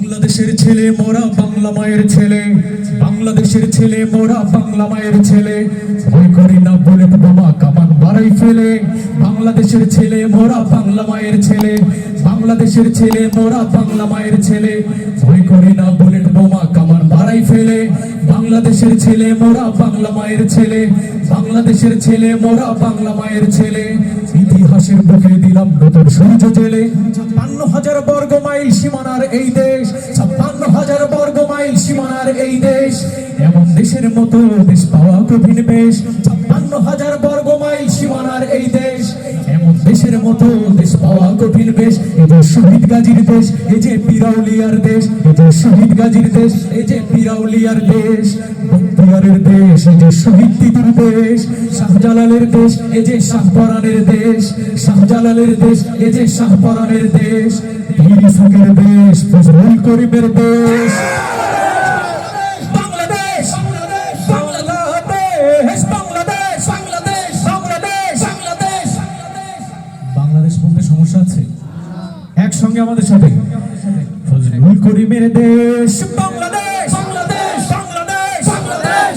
বাংলাদেশের ছেলে মোরা বাংলা মায়ের ছেলে, বাংলাদেশের ছেলে মোরা বাংলা মায়ের ছেলে, ভয় করি না বুলেট বোমা কামান বাড়াই ফেলে। বাংলাদেশের ছেলে মোরা বাংলা মায়ের ছেলে, বাংলাদেশের ছেলে মোরা বাংলা মায়ের ছেলে, ভয় করি না বুলেট বোমা কামান বাড়াই ফেলে। বাংলাদেশের ছেলে মোরা বাংলা মায়ের ছেলে, বাংলাদেশের ছেলে মোরা বাংলা মায়ের ছেলে। ইতিহাসের বুকে দিলাম নতুন সূর্য জেলে। ৫৬,০০০ বর্গ মাইল সীমানার এই দেশ, ৫৬,০০০ বর্গ মাইল সীমানার এই দেশ, এমন দেশের মতো দেশ পাওয়া কঠিন বেশ। ৫৬,০০০ বর্গ মাইল সীমানার এই দেশ, এমন দেশের মতো দেশ পাওয়া কঠিন বেশ। এই যে শহীদ গাজীর দেশ, এই যে পিরাউলিয়ার দেশ, এই যে শহীদ গাজীর দেশ, এই যে পিরাউলিয়ার দেশ, বখতিয়ারের দেশ, এই যে শহীদ তিতুর দেশ, শাহজালালের দেশ, এই যে শাহপরানের দেশ, শাহজালালের দেশ, এই যে শাহপরানের দেশ, পীর ইসাকের দেশ, ফজলুল করিমের দেশ। বাংলাদেশ, বাংলাদেশ, বাংলাদেশ, বাংলাদেশ, বাংলাদেশ, বাংলাদেশ, বাংলাদেশ। বাংলাদেশ বলতে সমস্যা আছে? একসঙ্গে আমাদের সাথে, ফজলুল করিমের দেশ বাংলাদেশ, বাংলাদেশ, বাংলাদেশ, বাংলাদেশ,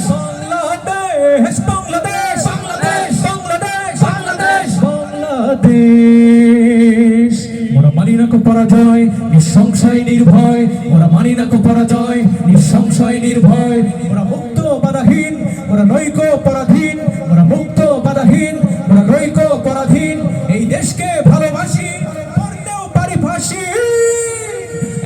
বাংলাদেশ, বাংলাদেশ, বাংলাদেশ, বাংলাদেশ, বাংলাদেশ, বাংলাদেশ। মোরা মানি না কো পরাজয়, নিঃসংশয় নির্ভয়, মোরা মানি না কো পরাজয়, নিঃসংশয় নির্ভয়। মোরা মুক্ত বাধাহীন, মোরা নৈক পরাধীন, মোরা মুক্ত বাধাহীন, মোরা নৈক পরাধীন। এই দেশকে ভালোবাসি, মরতেও পারি ফাঁসি।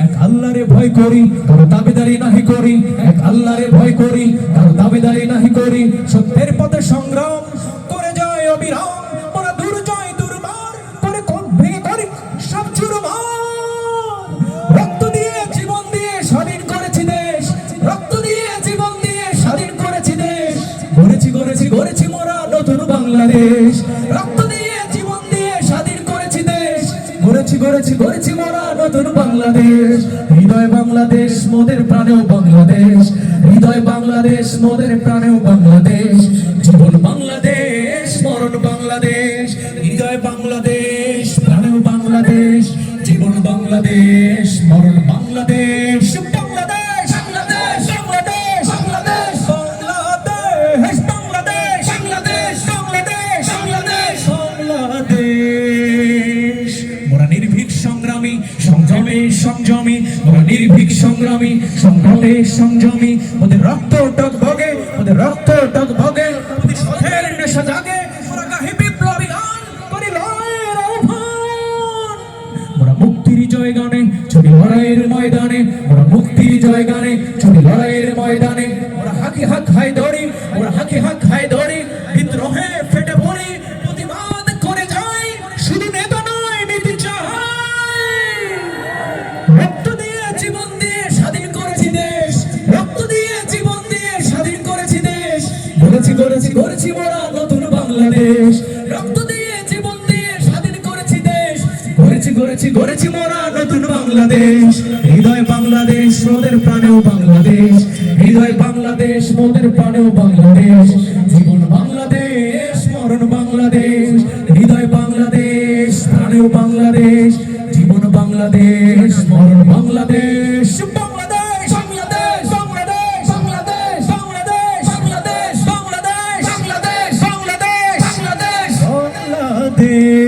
এক আল্লাহরে ভয় করি, কারো দাবিদারি নাহি করি। এক আল্লাহরে ভয় করি, কারো দাবিদারি নাহি করি। সত্যের পথে সংগ্রাম করে যায় অবিরাম, মোরা দুর্জয় দুর্বার করে কোন ভেঙে করি সব চুরমার। রক্ত দিয়ে জীবন দিয়ে স্বাধীন করেছি দেশ, রক্ত দিয়ে জীবন দিয়ে স্বাধীন করেছি দেশ। গড়েছি গড়েছি গড়েছি মোরা নতুন বাংলাদেশ, রক্ত দিয়ে জীবন দিয়ে স্বাধীন করেছি দেশ। গড়েছি গড়েছি গড়েছি মোরা নতুন বাংলাদেশ। হৃদয় বাংলাদেশ মোদের প্রাণেও বাংলাদেশ, হৃদয় বাংলাদেশ মোদের প্রাণেও বাংলাদেশ। জীবন বাংলাদেশ, মরণ বাংলাদেশ, হৃদয় বাংলাদেশ, প্রাণেও বাংলাদেশ। জীবন বাংলাদেশ, মরণ বাংলাদেশ। বাংলাদেশ, বাংলাদেশ, বাংলাদেশ, বাংলাদেশ, বাংলাদেশ, বাংলাদেশ, বাংলাদেশ, বাংলাদেশ, বাংলাদেশ, বাংলাদেশ। মোরা নির্ভীক সংগ্রামী, সংযমী সংযমী, মোরা নির্ভীক সংগ্রামী, সংগ্রামী সংযমী। ওদের রক্ত টকবগে, ওদের রক্ত টকবগে, ওদের পথের নেশা জাগে। মোরা গাহি বিপ্লবী গান, করি লড়াইয়ের আহ্বান। মোরা মুক্তির জয় গানে, ছবি লড়াইয়ের ময়দানে, মোরা মুক্তির জয় গানে, ছবি লড়াইয়ের ময়দানে। মোরা হাকি হাক হাই দড়ি, মোরা হাকি হাক হাই দড়ি, বিদ্রোহে ফেটে পড়ি, প্রতিবাদ করে যাই। শুধু নেতা নয়, নীতি চাই। রক্ত দিয়ে জীবন দিয়ে স্বাধীন করেছি দেশ, রক্ত দিয়ে জীবন দিয়ে স্বাধীন করেছি দেশ। গড়েছি গড়েছি গড়েছি মোরা নতুন বাংলাদেশ, রক্ত দিয়ে জীবন দিয়ে স্বাধীন করেছি দেশ। গড়েছি গড়েছি গড়েছি মোরা নতুন বাংলাদেশ। হৃদয় বাংলাদেশ মোদের প্রাণেও বাংলাদেশ, হৃদয় বাংলাদেশ মোদের প্রাণেও বাংলাদেশ। জীবন বাংলাদেশ, মরণ বাংলাদেশ, হৃদয় বাংলাদেশ, প্রাণেও বাংলাদেশ। জীবন বাংলাদেশ, মরণ বাংলাদেশ। বাংলাদেশ, বাংলাদেশ, বাংলাদেশ, বাংলাদেশ, বাংলাদেশ, বাংলাদেশ, বাংলাদেশ, বাংলাদেশ, বাংলাদেশ, বাংলাদেশ, বাংলাদেশ।